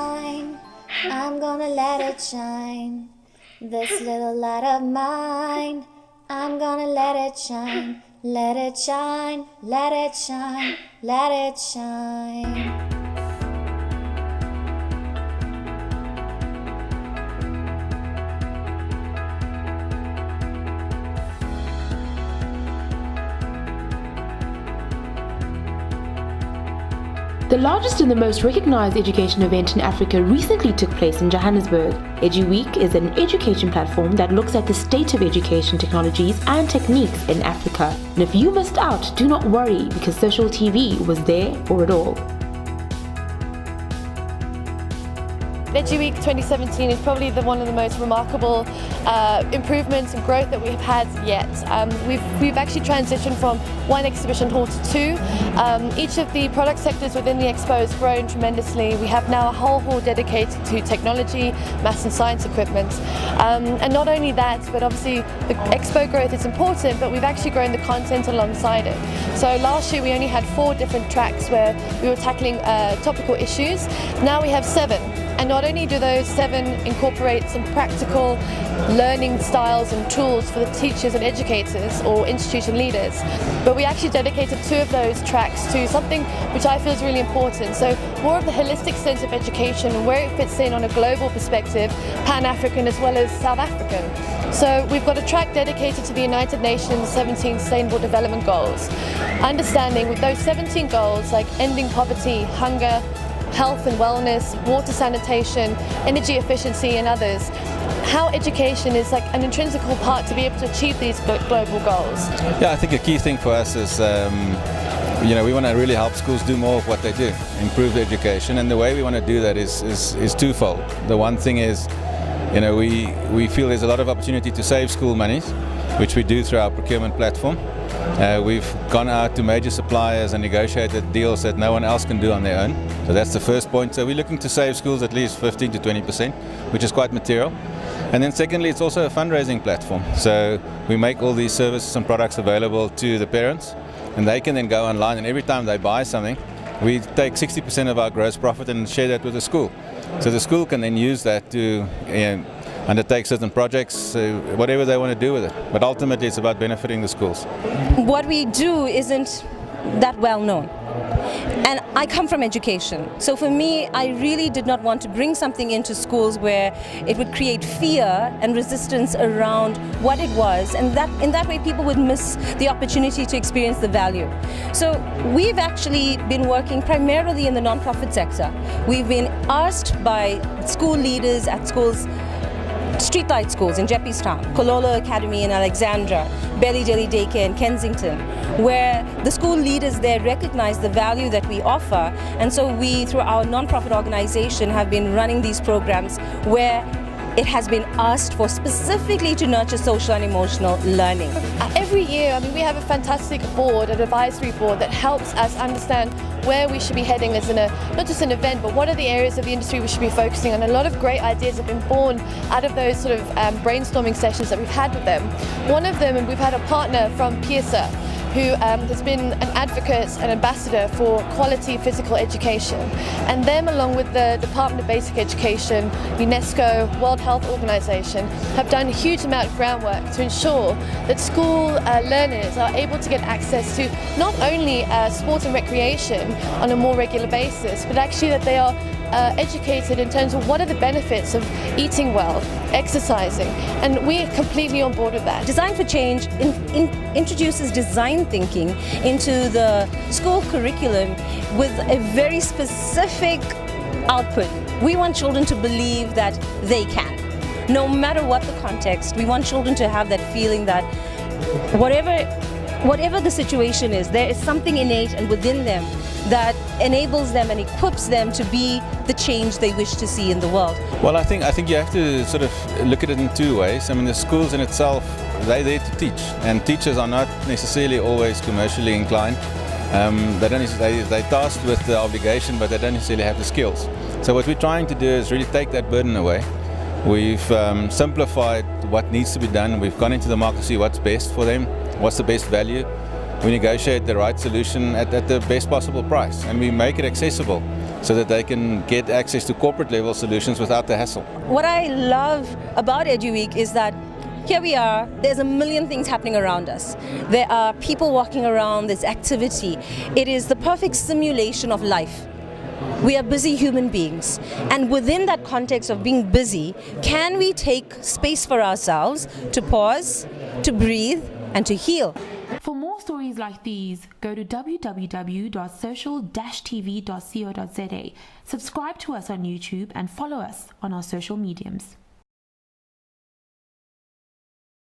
shine. I'm gonna let it shine. This little light of mine, I'm gonna let it shine. Let it shine, let it shine, let it shine. The largest and the most recognized education event in Africa recently took place in Johannesburg. Eduweek is an education platform that looks at the state of education technologies and techniques in Africa. And if you missed out, do not worry, because Social TV was there for it all. Eduweek 2017 is probably one of the most remarkable improvements and growth that we've had yet. We've actually transitioned from one exhibition hall to two. Each of the product sectors within the expo has grown tremendously. We have now a whole hall dedicated to technology, maths and science equipment. And not only that, but obviously the expo growth is important, but we've actually grown the content alongside it. So last year we only had 4 different tracks where we were tackling topical issues. Now we have 7. And not only do those 7 incorporate some practical learning styles and tools for the teachers and educators or institution leaders, but we actually dedicated 2 of those tracks to something which I feel is really important. So more of the holistic sense of education and where it fits in on a global perspective, Pan-African as well as South African. So we've got a track dedicated to the United Nations 17 Sustainable Development Goals, understanding with those 17 goals like ending poverty, hunger, health and wellness, water sanitation, energy efficiency and others, how education is like an intrinsical part to be able to achieve these global goals. Yeah, I think a key thing for us is we want to really help schools do more of what they do, improve the education, and the way we want to do that is twofold. The one thing is, we feel there's a lot of opportunity to save school monies, which we do through our procurement platform. We've gone out to major suppliers and negotiated deals that no one else can do on their own. So that's the first point. So we're looking to save schools at least 15 to 20%, which is quite material. And then secondly, it's also a fundraising platform. So we make all these services and products available to the parents, and they can then go online, and every time they buy something, we take 60% of our gross profit and share that with the school. So the school can then use that to undertake certain projects, whatever they want to do with it. But ultimately it's about benefiting the schools. What we do isn't that well known. And I come from education. So for me, I really did not want to bring something into schools where it would create fear and resistance around what it was, and that in that way people would miss the opportunity to experience the value. So we've actually been working primarily in the non-profit sector. We've been asked by school leaders at schools, streetlight schools in Jeppestown, Kololo Academy in Alexandra, Belly Jelly Daycare in Kensington, where the school leaders there recognize the value that we offer. And so we, through our non-profit organization, have been running these programs where it has been asked for specifically to nurture social and emotional learning. Every year, we have a fantastic board, an advisory board that helps us understand where we should be heading as not just an event, but what are the areas of the industry we should be focusing on. A lot of great ideas have been born out of those sort of brainstorming sessions that we've had with them. One of them, and we've had a partner from PISA, who has been an advocate and ambassador for quality physical education. And them, along with the Department of Basic Education, UNESCO, World Health Organization, have done a huge amount of groundwork to ensure that school learners are able to get access to not only sport and recreation on a more regular basis, but actually that they are educated in terms of what are the benefits of eating well, exercising, and we're completely on board with that. Design for Change introduces design thinking into the school curriculum with a very specific output. We want children to believe that they can. No matter what the context, we want children to have that feeling that whatever the situation is, there is something innate and within them that enables them and equips them to be the change they wish to see in the world. Well, I think you have to sort of look at it in 2 ways. The schools in itself, they're there to teach, and teachers are not necessarily always commercially inclined. They're tasked with the obligation, but they don't necessarily have the skills. So what we're trying to do is really take that burden away. We've simplified what needs to be done. We've gone into the market to see what's best for them, what's the best value. We negotiate the right solution at the best possible price, and we make it accessible. so that they can get access to corporate level solutions without the hassle. What I love about Eduweek is that here we are, there's a million things happening around us. There are people walking around, there's activity. It is the perfect simulation of life. We are busy human beings, and within that context of being busy, can we take space for ourselves to pause, to breathe, and to heal? For more stories like these, go to www.social-tv.co.za, subscribe to us on YouTube, and follow us on our social mediums.